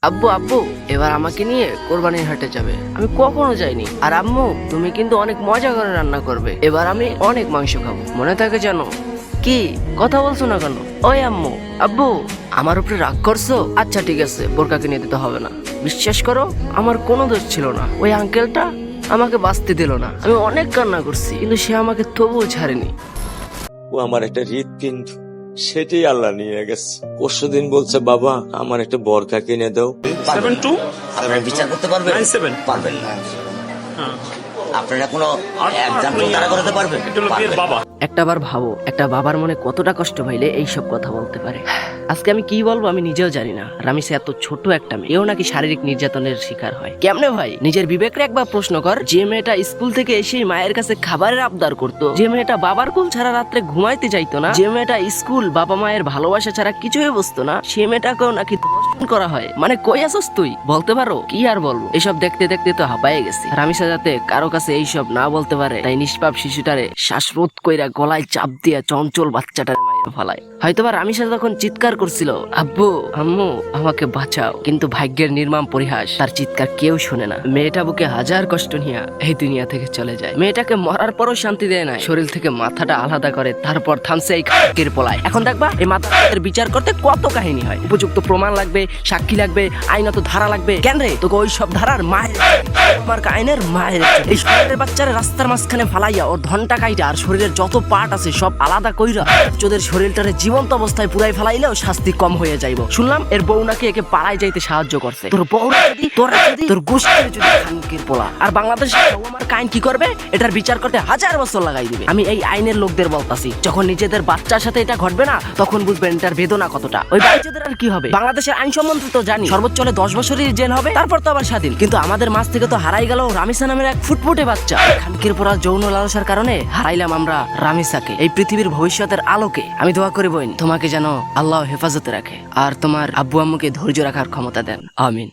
আব্বু আব্বু এবার আমাকে নিয়ে কোরবানির হাটে যাবে। আমি কখনো যাইনি। আর আম্মু তুমি কিন্তু অনেক মজা করে রান্না করবে। এবার আমি অনেক মাংস খাবো, মনে থাকে জানো? কি কথা বলছো না কেন? ওই আম্মু আব্বু আমার উপরে রাগ করছো? আচ্ছা ঠিক আছে, বোরকা কিনে দিতে হবে না। বিশ্বাস করো আমার কোনো দোষ ছিল না। ওই আঙ্কেলটা আমাকে বাঁচতে দিল না। আমি অনেক কান্না করছি, কিন্তু সে আমাকে তবুও ছাড়েনি। ও আমার একটা হৃৎপিণ্ড, সেটাই আল্লাহ নিয়ে গেছে। পরশুদিন বলছে বাবা আমার একটা বরকা কিনে দাও। 7-2 আপনারা বিচার করতে পারবেন? 9-7 পারবেন। আপনারা কোনো এক্সাম্পল তারা করতে পারবেন? এটা হলো বিয়ের বাবা। একটাবার ভাবো, একটা বাবার মনে কতটা কষ্ট পাইলে এইসব কথা বলতে পারে। আজকে আমি কি বলবো আমি নিজেও জানি না। রামিসা এত ছোট একটা মেয়ে, এও নাকি শারীরিক নির্যাতনের শিকার হয়। কেমনে ভাই? নিজের বিবেকরে একবার প্রশ্ন কর। যে মেয়েটা স্কুল থেকে এসে মায়ের কাছে খাবারের আবদার করতো, যে মেয়েটা বাবার কোল ছাড়া রাত্রে ঘুমাইতে যাইতো না, যে মেয়েটা স্কুল বাবা মায়ের ভালোবাসা ছাড়া কিছুই বুঝতো না, সে মেয়েটাকেও নাকি ধর্ষণ করা হয়। মানে কই আসস তুই? বলতে পারো? কি আর বলবো, এসব দেখতে দেখতে তো হাঁপায়ে গেছি। রামিসা যাতে কারো কাছে এইসব না বলতে পারে, তাই নিষ্পাপ শিশুটারে শ্বাসরোধ কইরা গলায় চাপ দিয়া চঞ্চল বাচ্চাটারে মাইরা ফেলায়। হয়তোবা রামিসা তখন চিৎকার করছিল, আব্বু আম্মু আমাকে বাঁচাও, কিন্তু ভাগ্যের নির্মম পরিহাস, তার চিৎকার কেউ শুনে না। মেয়েটা বুকে হাজার কষ্ট নিয়ে এই দুনিয়া থেকে চলে যায়। মেয়েটাকে মরার পরও শান্তি দেয় না, শরীর থেকে মাথাটা আলাদা করে তারপর থামছে এই খাকের পলায়। এখন দেখবা এই মাথার বিচার করতে কত কাহিনী হয়। উপযুক্ত প্রমাণ লাগবে, সাক্ষী লাগবে, আইনত ধারা লাগবে। কেন রে তোকে ওই সব ধারার মায়ের আমার আইনের মায়ের এই শরীরের বাচ্চারা রাস্তার মাঝখানে ফালাইয়া ওর ধনটা কাইটা আর শরীরের যত পার্ট আছে সব আলাদা কইরা তোদের শরীরটারে জীবন্ত অবস্থায় পুরাই ফেলাইলেও শাস্তি কম হয়ে যাইব। শুনলাম এর বউ নাকি একে পাড়ায় যাইতে সাহায্য করছে। তোর বউ যদি তোর গোষ্ঠীর যদি খানকির পোলা। আর বাংলাদেশের আমার আইন কি করবে? এটার বিচার করতে 1000 বছর লাগাই দিবে। আমি এই আইনের লোকদের বলতাছি, যখন নিজেদের বাচ্চার সাথে এটা ঘটবে না তখন বুঝবেন এটার বেদনা কতটা। ওই বাচ্চাদের আর কি হবে? বাংলাদেশের আইন সম্বন্ধে তো জানি, সর্বোচ্চ হলে 10 বছরের জেল হবে, তারপর তো আবার স্বাধীন। কিন্তু আমাদের মাঝ থেকে তো হারাই গেল রামিসা নামের এক ফুটফুটে বাচ্চা। খানকির পোড়া যৌন লালসার কারণে হারাইলাম আমরা রামিসাকে। এই পৃথিবীর ভবিষ্যতের আলোকে আমি দোয়া করি বোন, তোমাকে যেন আল্লাহ হেফাজতে রাখে আর তোমার আব্বু আম্মুকে ধৈর্য রাখার ক্ষমতা দেন। আমিন।